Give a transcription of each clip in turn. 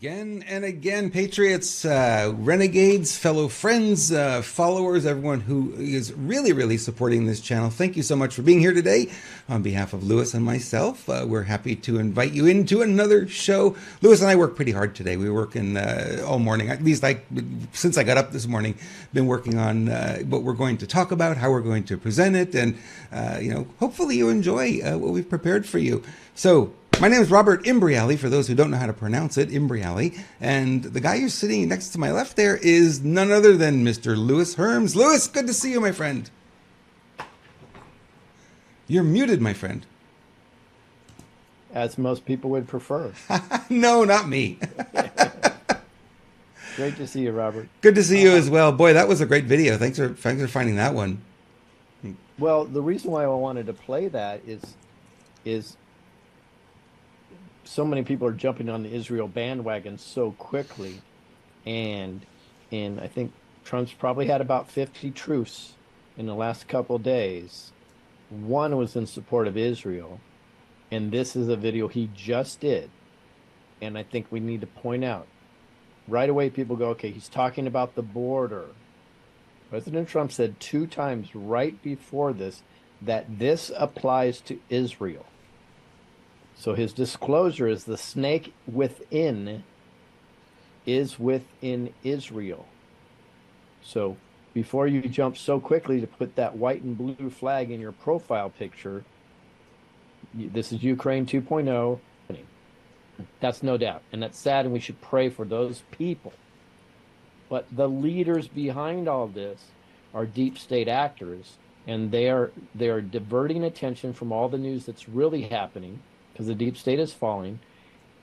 Again and again, Patriots, renegades, fellow friends, followers, everyone who is really, really supporting this channel. Thank you so much for being here today. On behalf of Lewis and myself, we're happy to invite you into another show. Lewis and I work pretty hard today. We were working all morning, at least since I got up this morning, been working on what we're going to talk about, how we're going to present it, and hopefully you enjoy what we've prepared for you. So, my name is Robert Imbriali, for those who don't know how to pronounce it, Imbriali. And the guy who's sitting next to my left there is none other than Mr. Lewis Herms. Lewis, good to see you, my friend. You're muted, my friend. As most people would prefer. No, not me. Great to see you, Robert. Good to see you as well. Boy, that was a great video. Thanks for finding that one. Well, the reason why I wanted to play that is so many people are jumping on the Israel bandwagon so quickly, and I think Trump's probably had about 50 truths in the last couple of days. One was in support of Israel, and this is a video he just did, and I think we need to point out right away. People go, okay, he's talking about the border. President Trump said 2 times right before this that this applies to Israel. So his disclosure is the snake within is within Israel. So before you jump so quickly to put that white and blue flag in your profile picture, this is Ukraine 2.0. That's no doubt. And that's sad, and we should pray for those people. But the leaders behind all this are deep state actors, and they are diverting attention from all the news that's really happening, because the deep state is falling,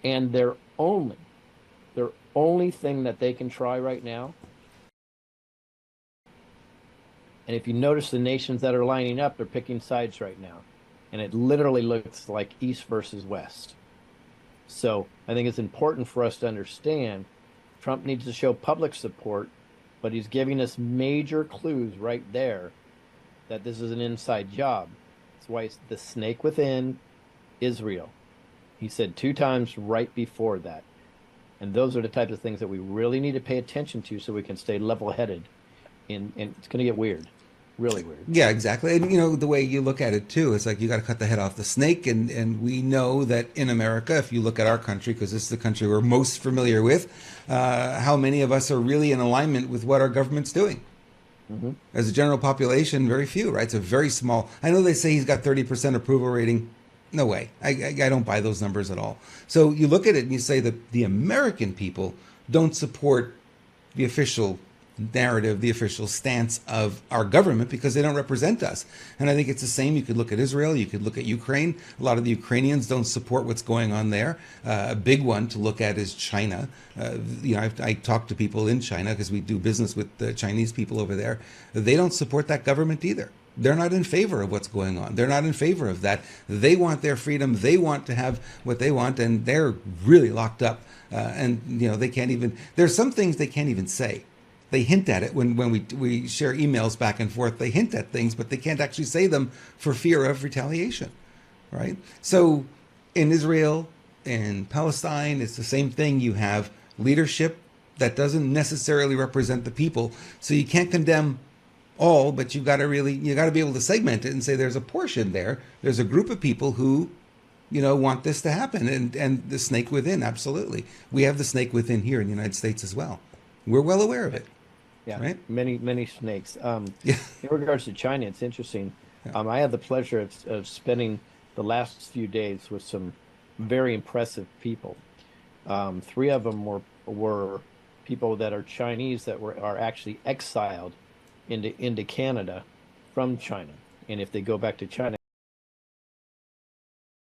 and their only thing that they can try right now. And if you notice the nations that are lining up, they're picking sides right now, and it literally looks like East versus West. So I think it's important for us to understand Trump needs to show public support, but he's giving us major clues right there that this is an inside job. That's why it's the snake within Israel. He said 2 times right before that. And those are the types of things that we really need to pay attention to so we can stay level-headed. And it's going to get weird. Really weird. Yeah, exactly. And, the way you look at it, too, it's like you got to cut the head off the snake. And we know that in America, if you look at our country, because this is the country we're most familiar with, how many of us are really in alignment with what our government's doing. Mm-hmm. As a general population, very few, right? It's a very small. I know they say he's got 30% approval rating. No way. I don't buy those numbers at all. So you look at it and you say that the American people don't support the official narrative, the official stance of our government, because they don't represent us. And I think it's the same. You could look at Israel. You could look at Ukraine. A lot of the Ukrainians don't support what's going on there. A big one to look at is China. I talk to people in China because we do business with the Chinese people over there. They don't support that government either. They're not in favor of what's going on. They're not in favor of that. They want their freedom. They want to have what they want, and they're really locked up. They can't even. There's some things they can't even say. They hint at it when we share emails back and forth. They hint at things, but they can't actually say them for fear of retaliation, right? So in Israel, in Palestine, it's the same thing. You have leadership that doesn't necessarily represent the people, so you can't condemn all, but you got to be able to segment it and say there's a portion there. There's a group of people who, want this to happen, and the snake within. Absolutely, we have the snake within here in the United States as well. We're well aware of it. Yeah, right? Many snakes. Yeah. In regards to China, it's interesting. Yeah. I had the pleasure of spending the last few days with some very impressive people. 3 of them were people that are Chinese that are actually exiled into Canada from China, and if they go back to China,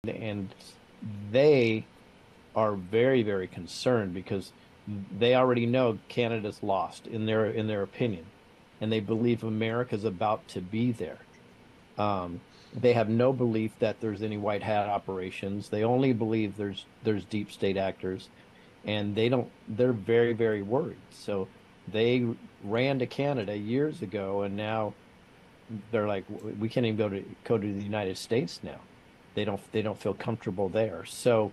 and they are very, very concerned because they already know Canada's lost in their opinion, and they believe America's about to be there. They have no belief that there's any white hat operations. They only believe there's deep state actors, and they're very, very worried. So they ran to Canada years ago, and now they're like, we can't even go to the United States now. They don't feel comfortable there. So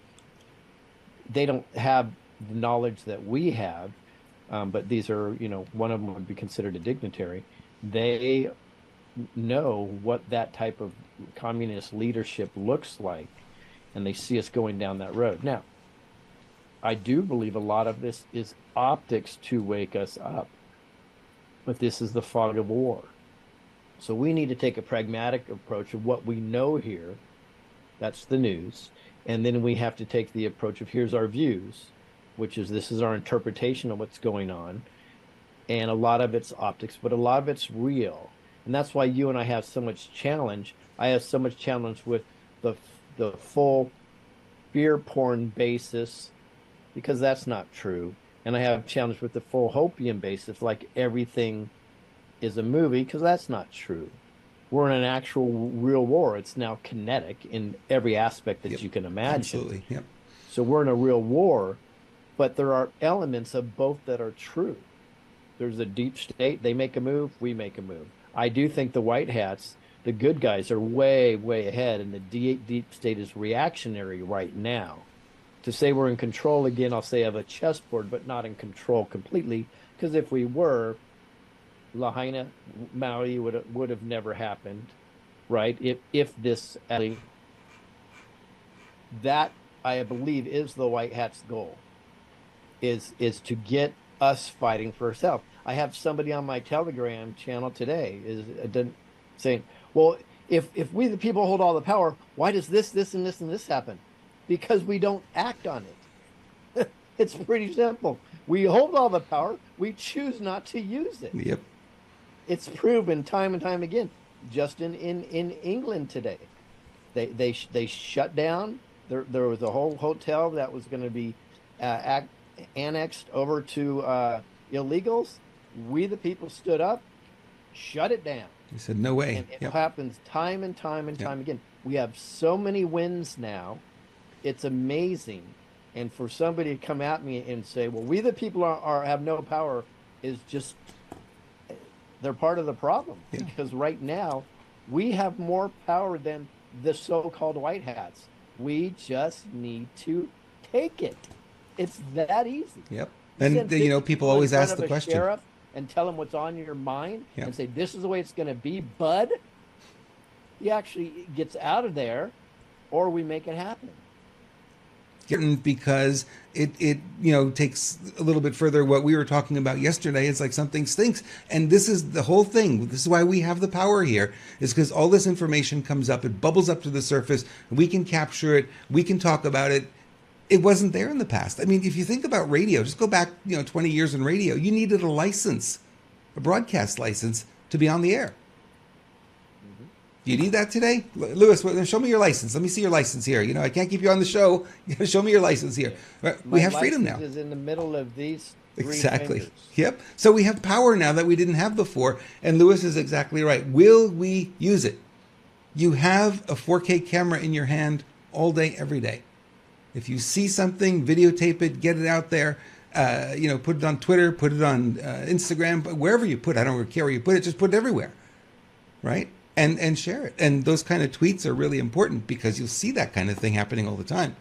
they don't have the knowledge that we have, but these are, one of them would be considered a dignitary. They know what that type of communist leadership looks like, and they see us going down that road. Now, I do believe a lot of this is optics to wake us up, but this is the fog of war. So we need to take a pragmatic approach of what we know here. That's the news. And then we have to take the approach of here's our views, which is this is our interpretation of what's going on. And a lot of it's optics, but a lot of it's real. And that's why you and I have so much challenge. I have so much challenge with the full fear porn basis, because that's not true. And I have challenge with the full hopium basis, like everything is a movie, because that's not true. We're in an actual real war. It's now kinetic in every aspect that you can imagine. Absolutely. Yep. So we're in a real war, but there are elements of both that are true. There's a deep state. They make a move. We make a move. I do think the white hats, the good guys, are way, way ahead, and the deep state is reactionary right now. To say we're in control again, I'll say of a chessboard, but not in control completely, because if we were, Lahaina Maui would have never happened, right? If this that I believe is the white hat's goal, is to get us fighting for ourselves. I have somebody on my Telegram channel today saying, well, if we the people hold all the power, why does this and this and this happen? Because we don't act on it. It's pretty simple. We hold all the power. We choose not to use it. Yep. It's proven time and time again. Just in England today, they shut down. There was a whole hotel that was going to be annexed over to illegals. We the people stood up, shut it down. You said no way. And it happens time and time and time again. We have so many wins now. It's amazing. And for somebody to come at me and say, well, we the people have no power, is just, they're part of the problem. Because right now we have more power than the so-called white hats. We just need to take it. It's that easy. Yep. And people always ask the question. Sheriff and tell him what's on your mind and say, this is the way it's going to be, bud. He actually gets out of there, or we make it happen. Because it takes a little bit further what we were talking about yesterday. It's like something stinks, and this is the whole thing. This is why we have the power here, is because all this information comes up, it bubbles up to the surface, we can capture it, we can talk about it. It wasn't there in the past. I mean, if you think about radio, just go back 20 years in radio, you needed a license, a broadcast license, to be on the air. Do you need that today? Lewis, show me your license. Let me see your license here. I can't keep you on the show. Show me your license here. We have freedom now. Is in the middle of these three exactly. fingers. Yep. So we have power now that we didn't have before. And Lewis is exactly right. Will we use it? You have a 4K camera in your hand all day, every day. If you see something, videotape it, get it out there. Put it on Twitter, put it on Instagram, but wherever you put it. I don't care where you put it. Just put it everywhere. Right? And share it. And those kind of tweets are really important, because you'll see that kind of thing happening all the time.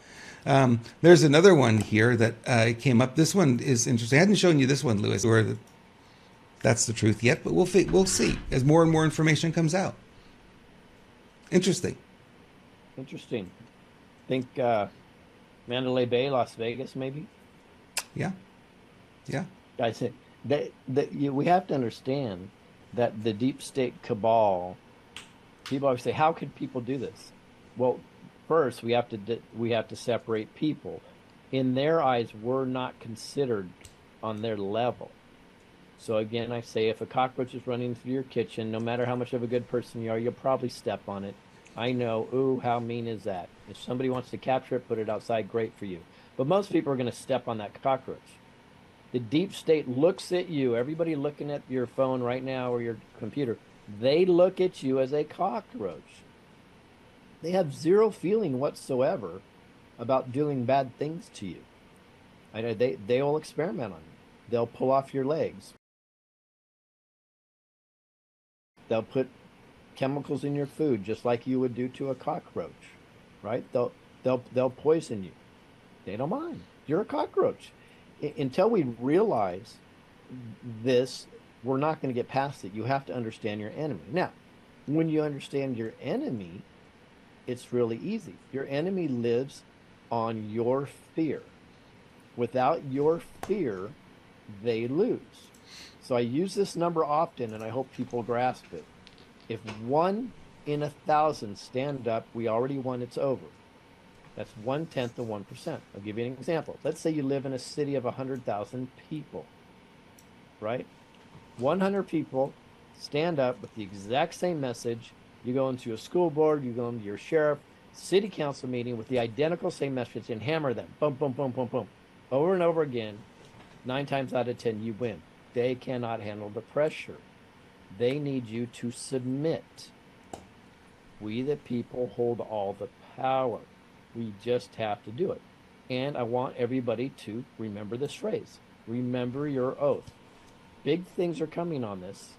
There's another one here that came up. This one is interesting. I hadn't shown you this one, Lewis, where that's the truth yet, but we'll see as more and more information comes out. Interesting. Think Mandalay Bay, Las Vegas, maybe? Yeah. I say we have to understand that the deep state cabal, people always say, how could people do this? Well, first we have to separate people. In their eyes, we're not considered on their level. So again, I say, if a cockroach is running through your kitchen, no matter how much of a good person you are, you'll probably step on it. I know, ooh, how mean is that? If somebody wants to capture it, put it outside, great for you. But most people are going to step on that cockroach. The deep state looks at you, everybody looking at your phone right now or your computer, they look at you as a cockroach. They have zero feeling whatsoever about doing bad things to you. They will experiment on you. They'll pull off your legs. They'll put chemicals in your food just like you would do to a cockroach, right? They'll poison you. They don't mind. You're a cockroach. until we realize this, we're not going to get past it. You have to understand your enemy. Now, when you understand your enemy, it's really easy. Your enemy lives on your fear. Without your fear, they lose. So I use this number often, and I hope people grasp it. If 1 in 1,000 stand up, we already won, it's over. That's 1/10 of 1%. I'll give you an example. Let's say you live in a city of 100,000 people, right? 100 people stand up with the exact same message. You go into a school board, you go into your sheriff, city council meeting with the identical same message and hammer them. Boom, boom, boom, boom, boom. Over and over again. 9 times out of 10, you win. They cannot handle the pressure. They need you to submit. We, the people, hold all the power. We just have to do it. And I want everybody to remember this phrase. Remember your oath. Big things are coming on this,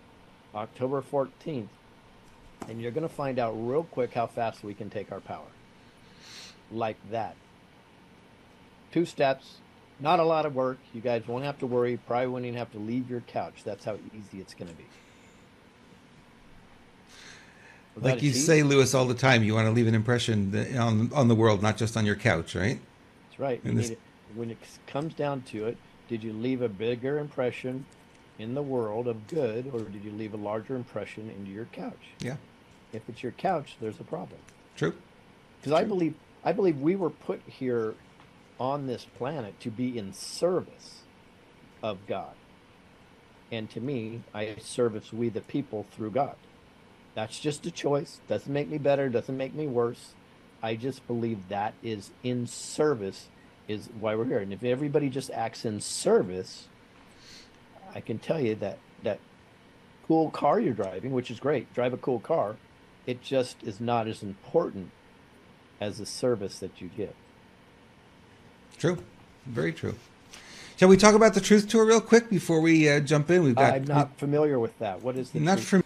October 14th. And you're going to find out real quick how fast we can take our power. Like that. 2 steps. Not a lot of work. You guys won't have to worry. Probably won't even have to leave your couch. That's how easy it's going to be. Like you say, Lewis, all the time, you want to leave an impression on the world, not just on your couch, right? That's right. When it comes down to it, did you leave a bigger impression in the world of good, or did you leave a larger impression into your couch? Yeah. If it's your couch, there's a problem. True. Because I believe we were put here on this planet to be in service of God. And to me, I service we the people through God. That's just a choice. Doesn't make me better, doesn't make me worse. I just believe that is in service is why we're here. And if everybody just acts in service, I can tell you that that cool car you're driving, which is great, drive a cool car, it just is not as important as the service that you give. True. Very true. Shall we talk about the Truth Tour real quick before we jump in? I'm not familiar with that. What is the not truth? from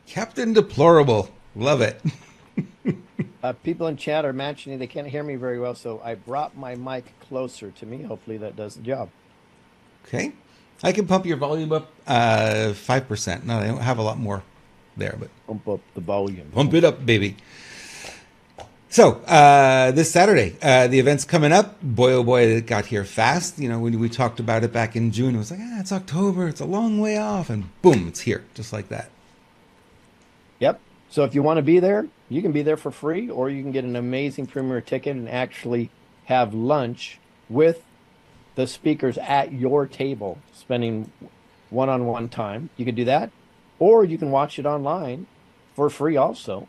Captain Deplorable. Love it. People in chat are mentioning they can't hear me very well, so I brought my mic closer to me. Hopefully that does the job. Okay. I can pump your volume up 5%. No, I don't have a lot more there, but Pump up the volume. pump it up, baby. So this Saturday, the event's coming up. Boy, oh boy, it got here fast. You know, when we talked about it back in June, it was like, it's October. It's a long way off. And boom, it's here, just like that. Yep. So if you want to be there, you can be there for free, or you can get an amazing premier ticket and actually have lunch with the speakers at your table, spending one-on-one time. You can do that, or you can watch it online for free also.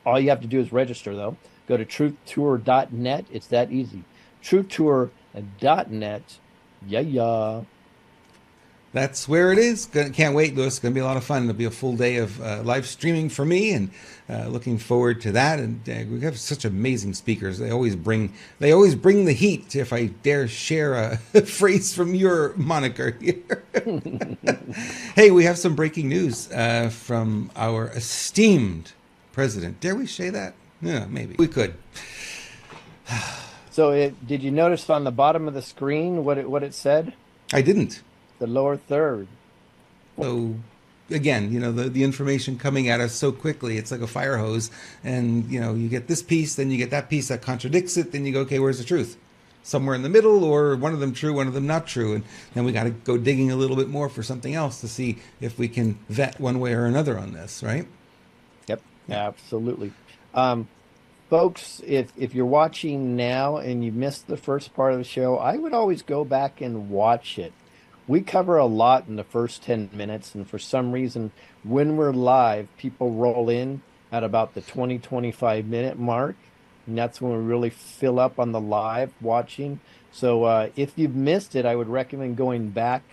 All you have to do is register, though. Go to truthtour.net. It's that easy. Truthtour.net. Yeah. That's where it is. Can't wait, Lewis. It's going to be a lot of fun. It'll be a full day of live streaming for me, and looking forward to that. And we have such amazing speakers. They always bring the heat. If I dare share a phrase from your moniker here. Hey, we have some breaking news from our esteemed president. Dare we say that? Yeah, maybe we could. So, did you notice on the bottom of the screen what it said? I didn't. The lower third. So again, the information coming at us so quickly, it's like a fire hose, and you get this piece, then you get that piece that contradicts it, then you go, okay, where's the truth? Somewhere in the middle, or one of them true, one of them not true, and then we got to go digging a little bit more for something else to see if we can vet one way or another on this, right? Yep, absolutely. Folks, if you're watching now and you missed the first part of the show, I would always go back and watch it. We cover a lot in the first 10 minutes, and for some reason, when we're live, people roll in at about the 25 minute mark, and that's when we really fill up on the live watching. So if you've missed it, I would recommend going back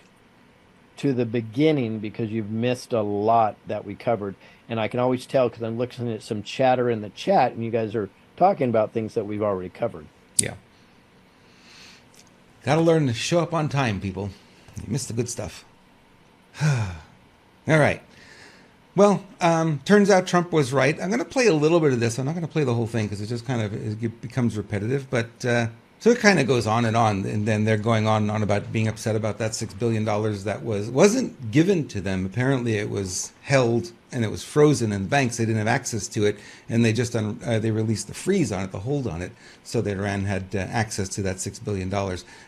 to the beginning, because you've missed a lot that we covered. And I can always tell because I'm looking at some chatter in the chat, and you guys are talking about things that we've already covered. Yeah. Got to learn to show up on time, people. You missed the good stuff. All right. Well, turns out Trump was right. I'm going to play a little bit of this. I'm not going to play the whole thing because it just kind of it becomes repetitive. But So it kind of goes on, and then they're going on and on about being upset about that $6 billion that wasn't given to them. Apparently, it was held and it was frozen in the banks. They didn't have access to it, and they released the freeze on it, the hold on it, so that Iran had access to that $6 billion.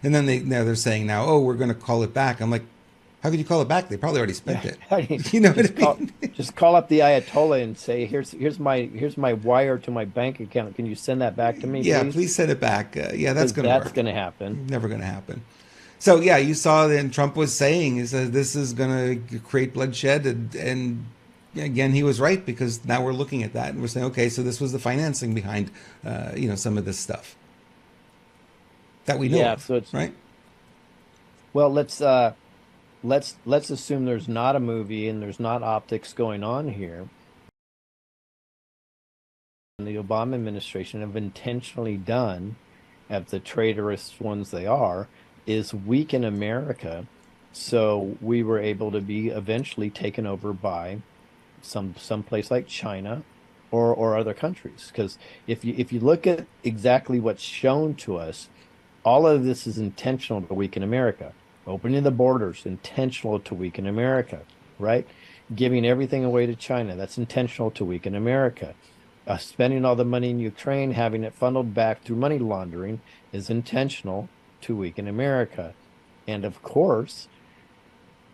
And then they're saying now, oh, we're going to call it back. I'm like, how could you call it back? They probably already spent Yeah, it. I mean, You know what I mean? just call up the Ayatollah and say, here's my wire to my bank account. Can you send that back to me, Yeah, please? please send it back. Yeah, that's Because going to that's work. going to happen. Never going to happen. So yeah, you saw then Trump was saying is that this is going to create bloodshed, and again he was right because now we're looking at that and we're saying okay, so this was the financing behind some of this stuff that we know Yeah, of, so it's right? well, let's assume there's not a movie and there's not optics going on here. And the Obama administration have intentionally done, as the traitorous ones they are, is weaken America. So we were able to be eventually taken over by some place like China or other countries. Because if you look at exactly what's shown to us, all of this is intentional to weaken America. Opening the borders, intentional to weaken America, right? Giving everything away to China, that's intentional to weaken America. Spending all the money in Ukraine, having it funneled back through money laundering is intentional to weaken America. And of course,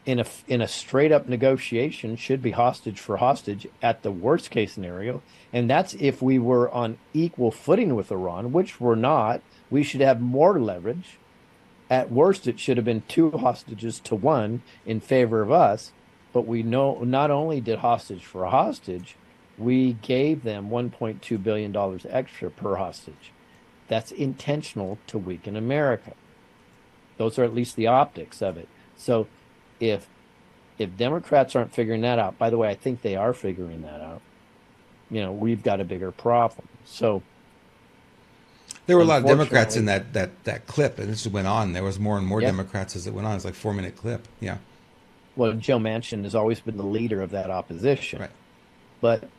in a straight up negotiation should be hostage for hostage at the worst case scenario, and that's if we were on equal footing with Iran, which we're not. We should have more leverage. At worst it should have been two hostages to one in favor of us, but we know not only did hostage for a hostage, we gave them $1.2 billion extra per hostage. That's intentional to weaken America. Those are at least the optics of it. So if Democrats aren't figuring that out, by the way, I think they are figuring that out. We've got a bigger problem. So There were a lot of Democrats in unfortunately, that clip, and this went on. There was more and more yeah. Democrats as it went on. It's like 4 minute clip. Yeah, Well, Joe Manchin has always been the leader of that opposition. right. But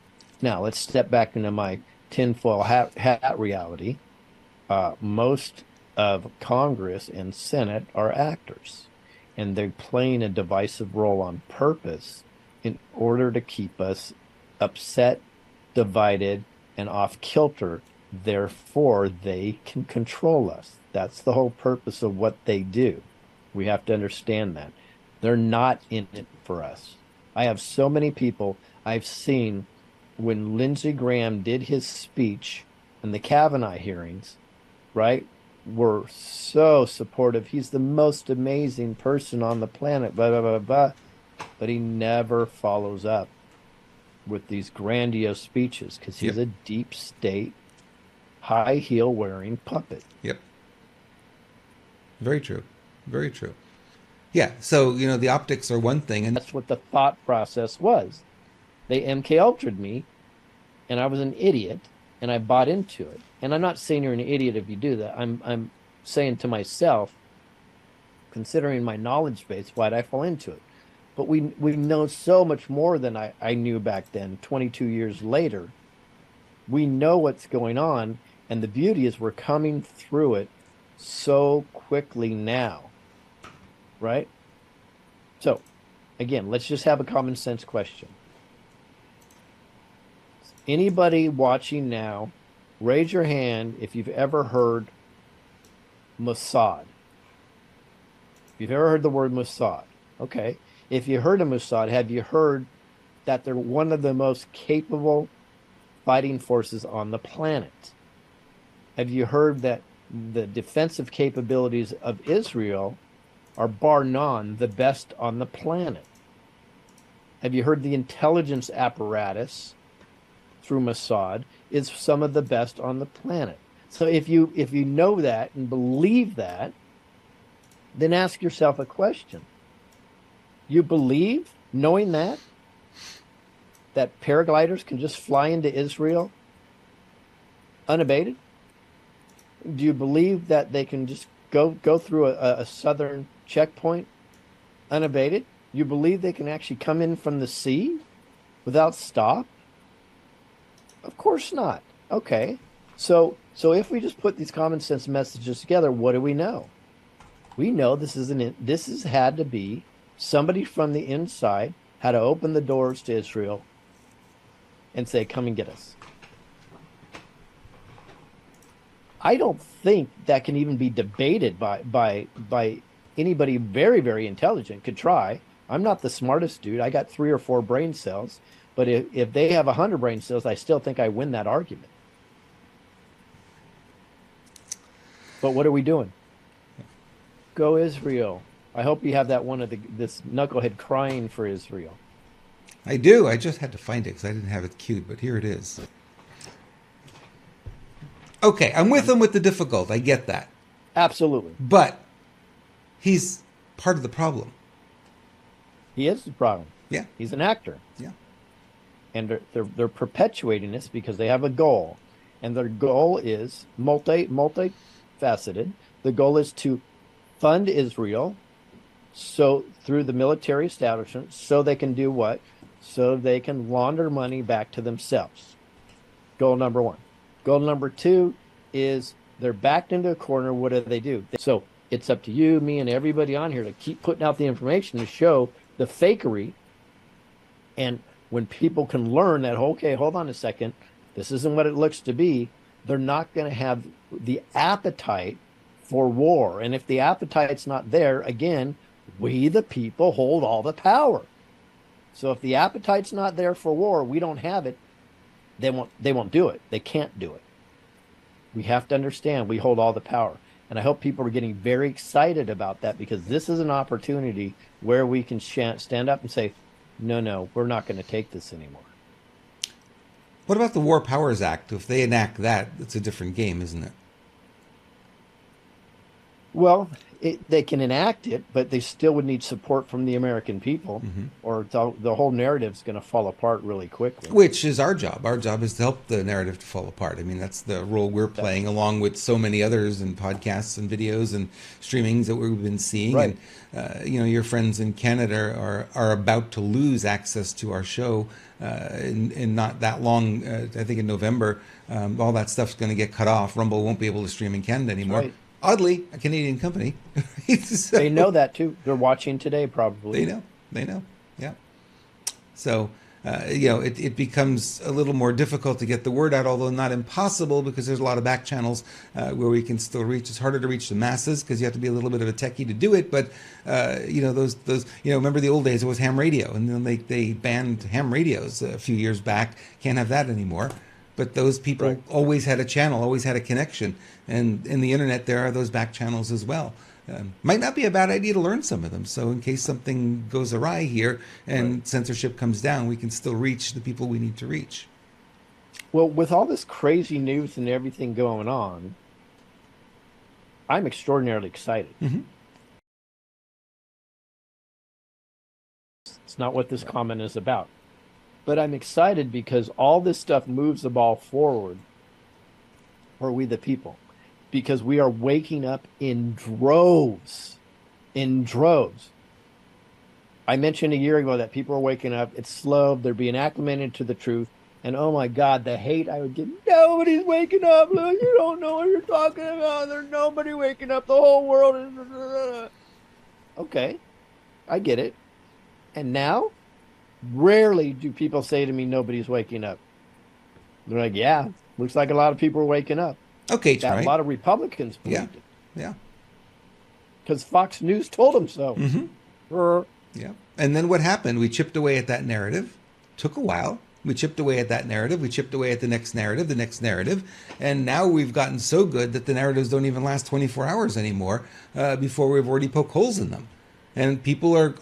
now let's step back into my tinfoil hat reality. Most of Congress and Senate are actors, and they're playing a divisive role on purpose in order to keep us upset, divided, and off kilter. Therefore, they can control us. That's the whole purpose of what they do. We have to understand that. They're not in it for us. I have so many people I've seen when Lindsey Graham did his speech in the Kavanaugh hearings, right? Were so supportive. He's the most amazing person on the planet, blah, blah, blah, blah. But he never follows up with these grandiose speeches because Yep, he's a deep state, high heel wearing puppet. yep. Very true. Very true. Yeah. So the optics are one thing, and That's what the thought process was. They MK Ultra'd me, and I was an idiot, and I bought into it. And I'm not saying you're an idiot if you do that. I'm saying to myself, considering my knowledge base, why'd I fall into it? But we know so much more than I knew back then, 22 years later. We know what's going on, and the beauty is we're coming through it so quickly now, right? So again, let's just have a common sense question. Anybody watching now, raise your hand if you've ever heard Mossad. If you've ever heard the word Mossad, okay. If you heard of Mossad, have you heard that they're one of the most capable fighting forces on the planet? Have you heard that the defensive capabilities of Israel are bar none the best on the planet? Have you heard the intelligence apparatus through Mossad is some of the best on the planet? So if you know that and believe that, then ask yourself a question. You believe, knowing that paragliders can just fly into Israel unabated? Do you believe that they can just go through a southern checkpoint unabated? You believe they can actually come in from the sea without stop? Of course not. Okay. So if we just put these common sense messages together, what do we know? We know this has had to be somebody from the inside had to open the doors to Israel and say, "Come and get us." I don't think that can even be debated by anybody very, very intelligent. Could try. I'm not the smartest dude. I got 3 or 4 brain cells, but if they have 100 brain cells, I still think I win that argument. But what are we doing? Go Israel. I hope you have that one of this knucklehead crying for Israel. I do. I just had to find it because I didn't have it queued, but here it is. Okay, I'm with him with the difficult. I get that. Absolutely. But he's part of the problem. He is the problem. Yeah. He's an actor. Yeah. And they're perpetuating this because they have a goal. And their goal is multifaceted. The goal is to fund Israel so through the military establishment so they can do what? So they can launder money back to themselves. Goal number 1. Goal number 2 is they're backed into a corner. What do? So it's up to you, me, and everybody on here to keep putting out the information to show the fakery. And when people can learn that, okay, hold on a second, this isn't what it looks to be, they're not going to have the appetite for war. And if the appetite's not there, again, we the people hold all the power. So if the appetite's not there for war, we don't have it, they won't do it. They can't do it. We have to understand we hold all the power. And I hope people are getting very excited about that because this is an opportunity where we can stand up and say, no, we're not going to take this anymore. What about the War Powers Act? If they enact that, it's a different game, isn't it? Well, they can enact it, but they still would need support from the American people, or the whole narrative's going to fall apart really quickly. Which is our job. Our job is to help the narrative to fall apart. I mean, that's the role we're playing, along with so many others in podcasts and videos and streamings that we've been seeing. Right. And your friends in Canada are about to lose access to our show in not that long. I think in November, all that stuff's going to get cut off. Rumble won't be able to stream in Canada anymore. Right. Oddly, a Canadian company. So, they know that too. They're watching today, probably. They know. Yeah. So, it becomes a little more difficult to get the word out, although not impossible because there's a lot of back channels where we can still reach. It's harder to reach the masses because you have to be a little bit of a techie to do it. But, remember the old days, it was ham radio. And then they banned ham radios a few years back. Can't have that anymore. But those people always had a channel, always had a connection. And in the internet, there are those back channels as well. Might not be a bad idea to learn some of them. So in case something goes awry here and censorship comes down, we can still reach the people we need to reach. Well, with all this crazy news and everything going on, I'm extraordinarily excited. Mm-hmm. It's not what this comment is about. But I'm excited because all this stuff moves the ball forward for we the people. Because we are waking up in droves. In droves. I mentioned a year ago that people are waking up. It's slow. They're being acclimated to the truth. And oh my God, the hate I would get. Nobody's waking up. Look, you don't know what you're talking about. There's nobody waking up. The whole world is. Okay. I get it. And now, rarely do people say to me, nobody's waking up. They're like, yeah, looks like a lot of people are waking up. Okay, a lot of Republicans believed it. Yeah. Because Fox News told them so. Mm-hmm. Yeah. And then what happened? We chipped away at that narrative. Took a while. We chipped away at that narrative. We chipped away at the next narrative. And now we've gotten so good that the narratives don't even last 24 hours anymore before we've already poked holes in them. And people are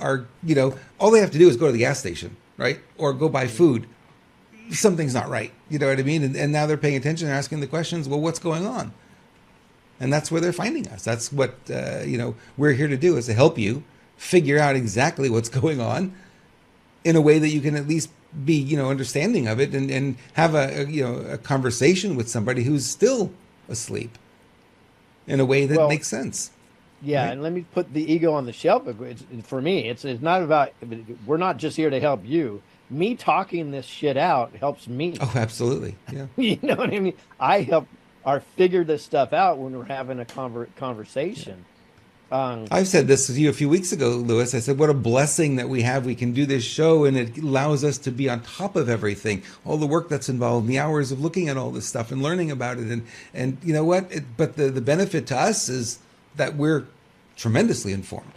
all they have to do is go to the gas station, right? Or go buy food. Something's not right. You know what I mean? And now they're paying attention and asking the questions, well, what's going on? And that's where they're finding us. That's what, we're here to do, is to help you figure out exactly what's going on in a way that you can at least be, understanding of it and have a conversation with somebody who's still asleep in a way that makes sense. Yeah, right? And let me put the ego on the shelf. For me, it's not about, we're not just here to help you. Me talking this shit out helps me. Oh, absolutely. Yeah. You know what I mean? I help or figure this stuff out when we're having a conversation. I've said this to you a few weeks ago, Lewis. I said, what a blessing that we have. We can do this show, and it allows us to be on top of everything, all the work that's involved, the hours of looking at all this stuff and learning about it. And you know what? But the benefit to us is that we're tremendously informed,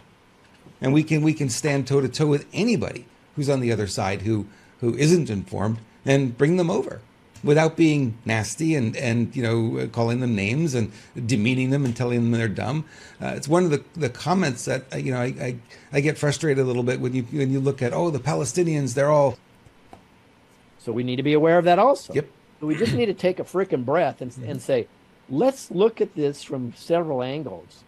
and we can stand toe to toe with anybody who's on the other side who isn't informed, and bring them over without being nasty and calling them names and demeaning them and telling them they're dumb. It's one of the comments that I get frustrated a little bit when you look at, the Palestinians, they're all. So we need to be aware of that also. Yep. So we just need to take a freaking breath and say, let's look at this from several angles.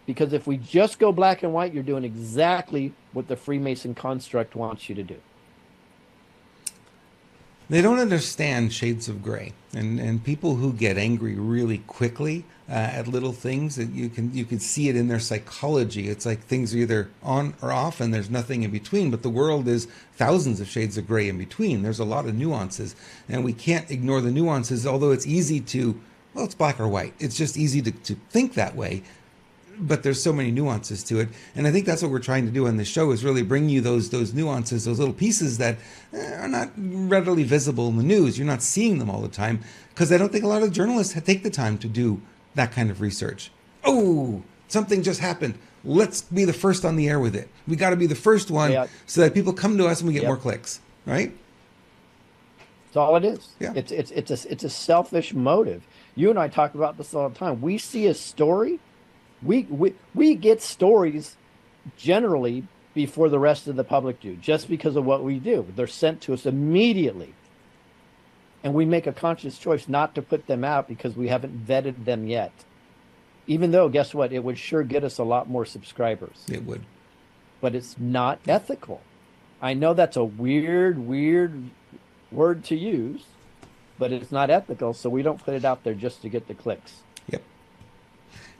Because if we just go black and white, you're doing exactly what the Freemason construct wants you to do. They don't understand shades of gray, and people who get angry really quickly at little things, that you can see it in their psychology. It's like things are either on or off, and there's nothing in between. But the world is thousands of shades of gray in between. There's a lot of nuances, and we can't ignore the nuances. Although it's easy to, it's black or white. It's just easy to think that way. But there's so many nuances to it, and I think that's what we're trying to do on this show, is really bring you those nuances, those little pieces that are not readily visible in the news. You're not seeing them all the time, because I don't think a lot of journalists take the time to do that kind of research. Oh, something just happened. Let's be the first on the air with it. We got to be the first one, so that people come to us and we get more clicks, right? That's all it is. Yeah. It's a selfish motive. You and I talk about this all the time. We see a story. We get stories generally before the rest of the public do, just because of what we do. They're sent to us immediately. And we make a conscious choice not to put them out because we haven't vetted them yet. Even though, guess what? It would sure get us a lot more subscribers. It would. But it's not ethical. I know that's a weird word to use, but it's not ethical, so we don't put it out there just to get the clicks. Yep.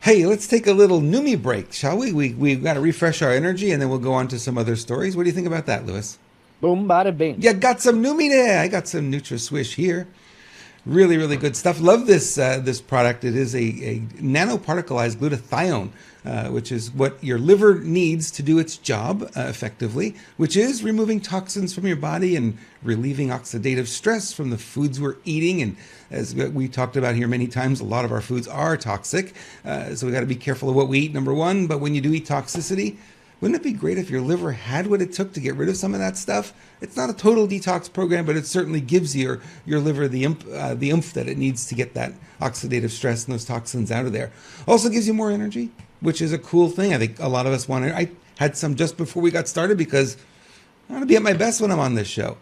Hey, let's take a little Neumi break, shall we? We've got to refresh our energy, and then we'll go on to some other stories. What do you think about that, Lewis? Boom, bada bing. You got some Neumi there. I got some NutraSwish here. Really, really good stuff. Love this product. It is a nanoparticleized glutathione, which is what your liver needs to do its job effectively, which is removing toxins from your body and relieving oxidative stress from the foods we're eating. And as we talked about here many times, a lot of our foods are toxic. So we got to be careful of what we eat, number one. But when you do eat toxicity, wouldn't it be great if your liver had what it took to get rid of some of that stuff? It's not a total detox program, but it certainly gives your liver the oomph that it needs to get that oxidative stress and those toxins out of there. Also gives you more energy, which is a cool thing. I think a lot of us want to. I had some just before we got started because I want to be at my best when I'm on this show.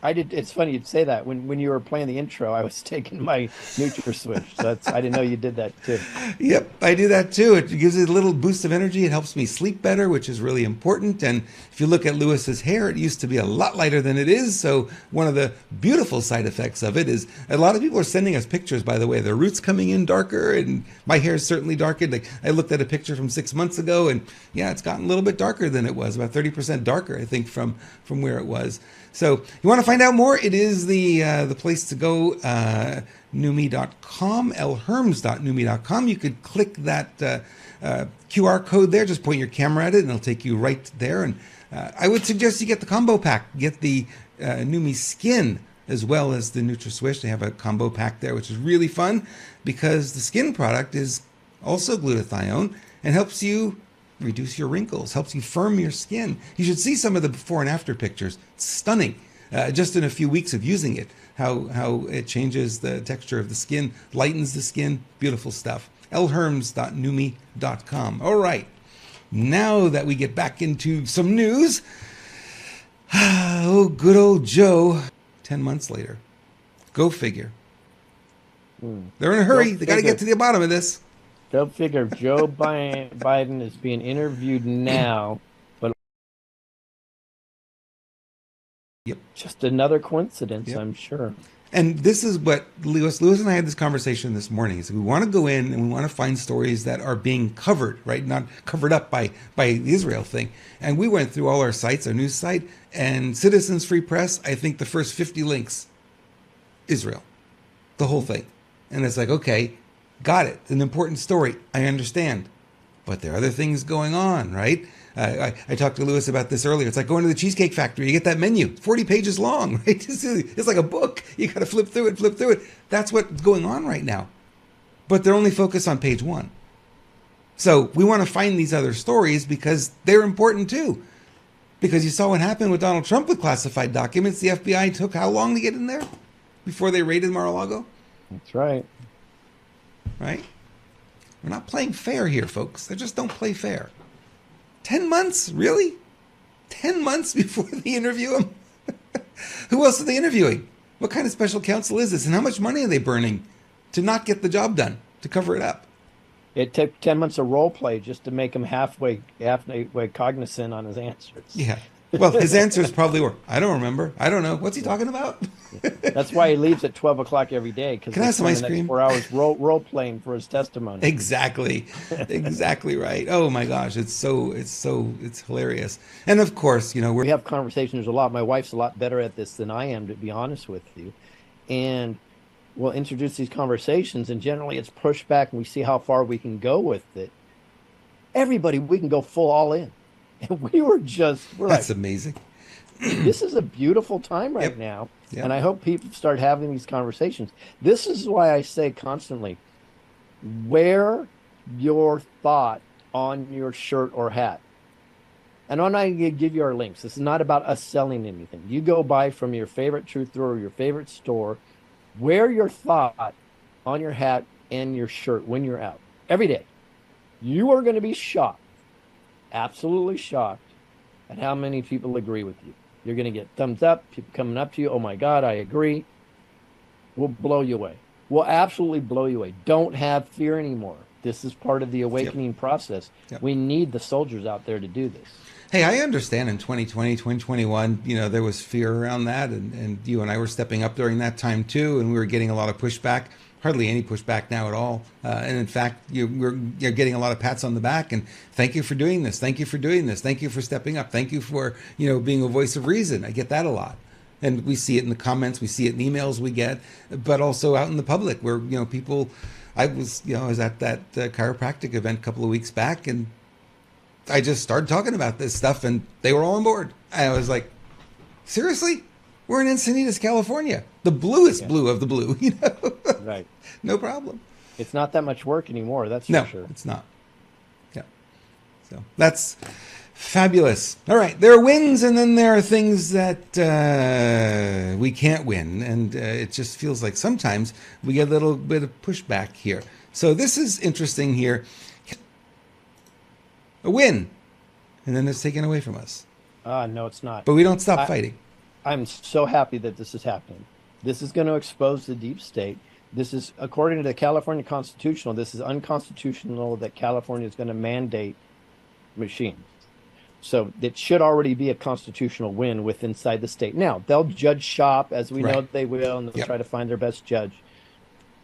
I did. It's funny you'd say that. When you were playing the intro, I was taking my NutraSwish. So I didn't know you did that too. Yep, I do that too. It gives it a little boost of energy. It helps me sleep better, which is really important. And if you look at Lewis's hair, it used to be a lot lighter than it is. So one of the beautiful side effects of it is a lot of people are sending us pictures, by the way, their roots coming in darker, and my hair is certainly darkened. Like I looked at a picture from 6 months ago, and yeah, it's gotten a little bit darker than it was, about 30% darker, I think, from where it was. So you want to find out more? It is the place to go, Neumi.com, Herms.Neumi.com. You could click that QR code there. Just point your camera at it, and it'll take you right there. And I would suggest you get the combo pack. Get the Neumi Skin as well as the NutraSwish. They have a combo pack there, which is really fun because the skin product is also glutathione and helps you reduce your wrinkles, helps you firm your skin. You should see some of the before and after pictures. It's stunning. Just in a few weeks of using it, how it changes the texture of the skin, lightens the skin. Beautiful stuff. Herms.Neumi.com. All right. Now that we get back into some news, oh, good old Joe, 10 months later. Go figure. They're in a hurry. They got to get to the bottom of this. Go figure. Joe Biden is being interviewed now, but just another coincidence, I'm sure. And this is what Lewis and I had this conversation this morning. So we want to go in and we want to find stories that are being covered, right? Not covered up by the Israel thing. And we went through all our sites, our news site, and Citizens Free Press, I think the first 50 links, Israel, the whole thing. And it's like, okay, got it. An important story. I understand. But there are other things going on, right? I talked to Lewis about this earlier. It's like going to the Cheesecake Factory. You get that menu, 40 pages long, right? It's like a book. You got to flip through it, flip through it. That's what's going on right now. But they're only focused on page one. So we want to find these other stories because they're important too. Because you saw what happened with Donald Trump with classified documents. The FBI took how long to get in there before they raided Mar-a-Lago? That's right. Right? We're not playing fair here, folks. They just don't play fair. 10 months? Really? 10 months before they interview him? Who else are they interviewing? What kind of special counsel is this? And how much money are they burning to not get the job done, to cover it up? It took 10 months of role play just to make him halfway cognizant on his answers. Yeah. Well, his answers probably were, I don't remember. I don't know. What's he talking about? That's why he leaves at 12 o'clock every day. Because Can I have some ice cream? 4 hours role playing for his testimony. Exactly. Exactly right. Oh my gosh. It's hilarious. And of course, we have conversations a lot. My wife's a lot better at this than I am, to be honest with you. And we'll introduce these conversations, and generally it's pushback, and we see how far we can go with it. Everybody, we can go full all in. And we're that's amazing. This is a beautiful time right now. Yep. And I hope people start having these conversations. This is why I say constantly, wear your thought on your shirt or hat. And I'm not going to give you our links. This is not about us selling anything. You go buy from your favorite truther or your favorite store. Wear your thought on your hat and your shirt when you're out. Every day. You are going to be shocked, absolutely shocked, at how many people agree with you. You're going to get thumbs up, people coming up to you. Oh my God, I agree. We'll blow you away. We'll absolutely blow you away. Don't have fear anymore. This is part of the awakening process. Yep. We need the soldiers out there to do this. Hey, I understand in 2020, 2021, there was fear around that, and you and I were stepping up during that time too, and we were getting a lot of pushback. Hardly any pushback now at all. And in fact, you're getting a lot of pats on the back and thank you for doing this. Thank you for doing this. Thank you for stepping up. Thank you for, being a voice of reason. I get that a lot. And we see it in the comments. We see it in emails we get, but also out in the public where, people, I was at that chiropractic event a couple of weeks back and I just started talking about this stuff and they were all on board. I was like, seriously? We're in Encinitas, California, the bluest blue of the blue, Right. No problem. It's not that much work anymore, that's for sure. No, it's not. Yeah. So that's fabulous. All right. There are wins and then there are things that we can't win. And it just feels like sometimes we get a little bit of pushback here. So this is interesting here. A win. And then it's taken away from us. No, it's not. But we don't stop fighting. I'm so happy that this is happening. This is going to expose the deep state. This is, according to the California Constitutional, this is unconstitutional that California is going to mandate machines. So it should already be a constitutional win inside the state. Now, they'll judge shop, as we know they will, and they'll try to find their best judge.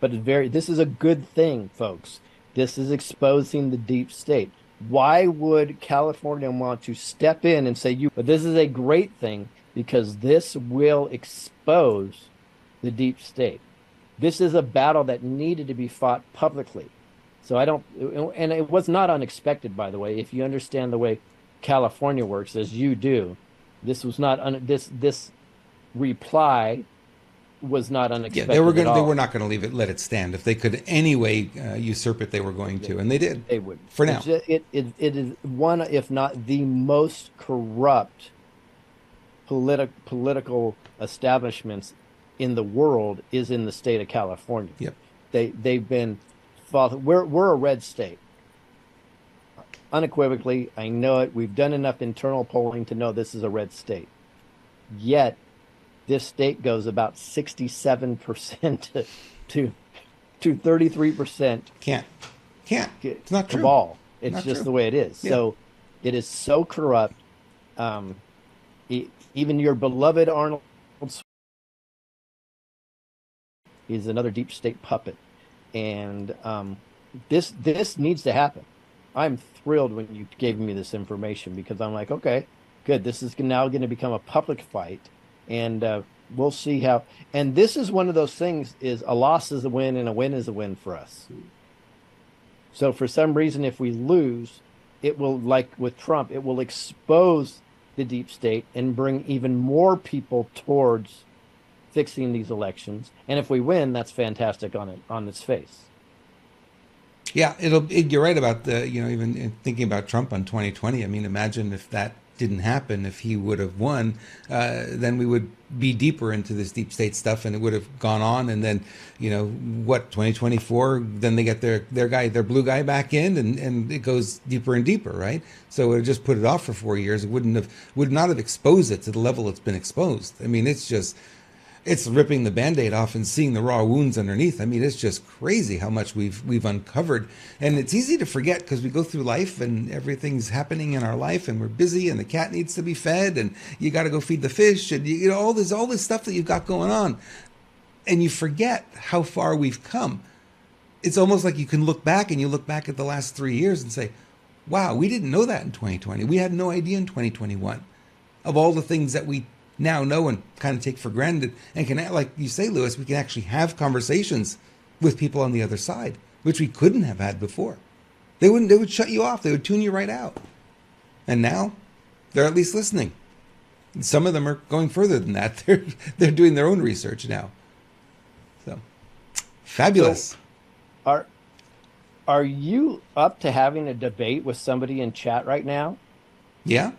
But this is a good thing, folks. This is exposing the deep state. Why would California want to step in and say, but this is a great thing because this will expose the deep state. This is a battle that needed to be fought publicly. So and it was not unexpected, by the way, if you understand the way California works, as you do. This was not, this reply was not unexpected. Yeah, they were not going to let it stand. If they could anyway usurp it, they were going to, and they did. They would. For now. It is one, if not the most corrupt political establishments in the world is in the state of California. Yep. They've been we're a red state. Unequivocally, I know it. We've done enough internal polling to know this is a red state. Yet this state goes about 67% to 33%. Can't. It's not true. Cabal. It's just true. The way it is. Yeah. So it is so corrupt. Even your beloved Arnold is another deep state puppet, and this needs to happen. I'm thrilled when you gave me this information because I'm like, okay, good. This is now going to become a public fight, and We'll see how. And this is one of those things: is a loss is a win, and a win is a win for us. So for some reason, if we lose, it will, like with Trump, it will expose the deep state and bring even more people towards fixing these elections. And if we win, that's fantastic on its face. Yeah, you're right about the, even in thinking about Trump on 2020. I mean, imagine if that didn't happen, if he would have won, then we would be deeper into this deep state stuff and it would have gone on. And then, 2024, then they get their blue guy back in and it goes deeper and deeper, right? So it would just put it off for 4 years. It would not have exposed it to the level it's been exposed. I mean, it's ripping the Band-Aid off and seeing the raw wounds underneath. I mean, it's just crazy how much we've uncovered. And it's easy to forget because we go through life and everything's happening in our life and we're busy and the cat needs to be fed and you got to go feed the fish and all this stuff that you've got going on. And you forget how far we've come. It's almost like you can look back and you look back at the last 3 years and say, wow, we didn't know that in 2020. We had no idea in 2021 of all the things that we now know and kind of take for granted and can, like you say, Lewis, we can actually have conversations with people on the other side, which we couldn't have had before. They would shut you off. They would tune you right out. And now they're at least listening. And some of them are going further than that. They're doing their own research now. So fabulous. So are you up to having a debate with somebody in chat right now? Yeah.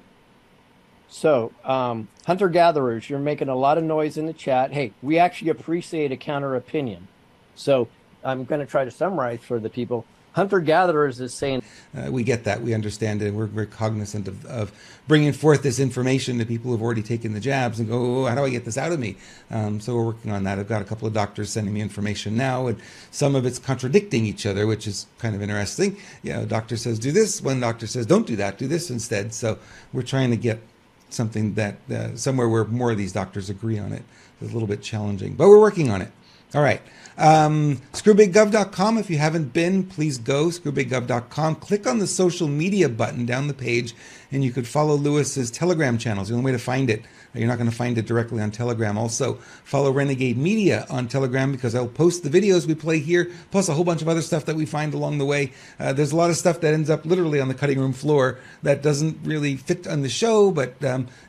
So, hunter-gatherers, you're making a lot of noise in the chat. Hey, we actually appreciate a counter opinion. So I'm going to try to summarize for the people. Hunter-gatherers is saying... we get that. We understand it. We're very cognizant of bringing forth this information to people who've already taken the jabs and go, oh, how do I get this out of me? So we're working on that. I've got a couple of doctors sending me information now, and some of it's contradicting each other, which is kind of interesting. A doctor says, do this. One doctor says, don't do that. Do this instead. So we're trying to get something that somewhere where more of these doctors agree on it. It's a little bit challenging, but we're working on it. All right. ScrewBigGov.com. If you haven't been, please go. ScrewBigGov.com. Click on the social media button down the page, and you could follow Lewis's Telegram channel. It's the only way to find it. You're not going to find it directly on Telegram. Also, follow Renegade Media on Telegram because I'll post the videos we play here, plus a whole bunch of other stuff that we find along the way. There's a lot of stuff that ends up literally on the cutting room floor that doesn't really fit on the show, but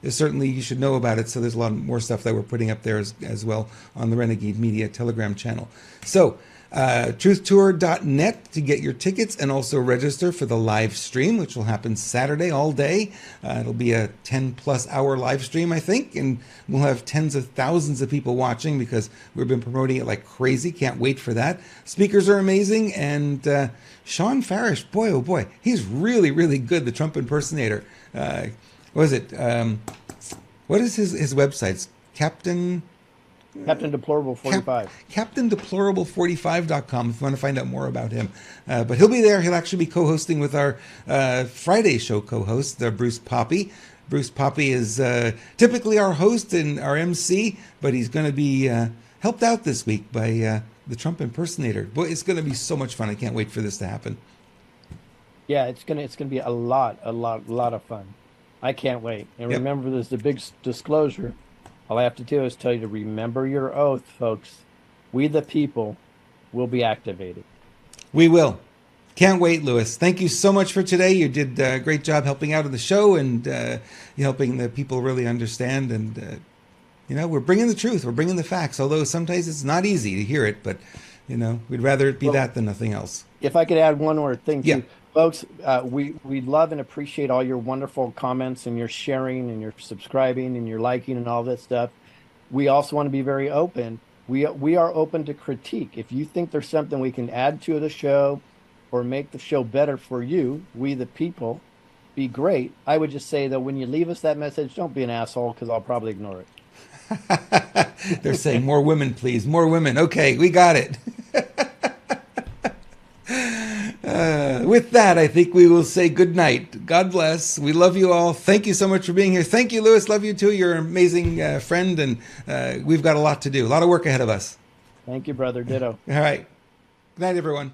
certainly you should know about it. So there's a lot more stuff that we're putting up there as well on the Renegade Media Telegram channel. So, truthtour.net to get your tickets and also register for the live stream, which will happen Saturday all day. It'll be a 10+ hour live stream, I think, and we'll have tens of thousands of people watching because we've been promoting it like crazy. Can't wait for that. Speakers are amazing, and Sean Farish, boy, oh boy, he's really, really good, the Trump impersonator. What is it? What is his website? Captain Deplorable 45. CaptainDeplorable45.com if you want to find out more about him. But he'll be there. He'll actually be co-hosting with our Friday show co-host, Bruce Poppy. Bruce Poppy is typically our host and our MC, but he's going to be helped out this week by the Trump impersonator. Boy, it's going to be so much fun. I can't wait for this to happen. Yeah, it's gonna be a lot of fun. I can't wait. And Yep. Remember, there's the big disclosure. All I have to do is tell you to remember your oath, folks. We the people will be activated. We will. Can't wait, Lewis. Thank you so much for today. You did a great job helping out in the show and helping the people really understand. And, we're bringing the truth. We're bringing the facts, although sometimes it's not easy to hear it. But, we'd rather it be that than nothing else. If I could add one more thing, too. Yeah. Folks, we love and appreciate all your wonderful comments and your sharing and your subscribing and your liking and all that stuff. We also want to be very open. We are open to critique. If you think there's something we can add to the show or make the show better for you, we the people, be great. I would just say, though, when you leave us that message, don't be an asshole because I'll probably ignore it. They're saying more women, please. More women. Okay, we got it. With that, I think we will say good night. God bless. We love you all. Thank you so much for being here. Thank you, Lewis. Love you too. You're an amazing friend, and we've got a lot to do. A lot of work ahead of us. Thank you, brother. Ditto. All right. Good night, everyone.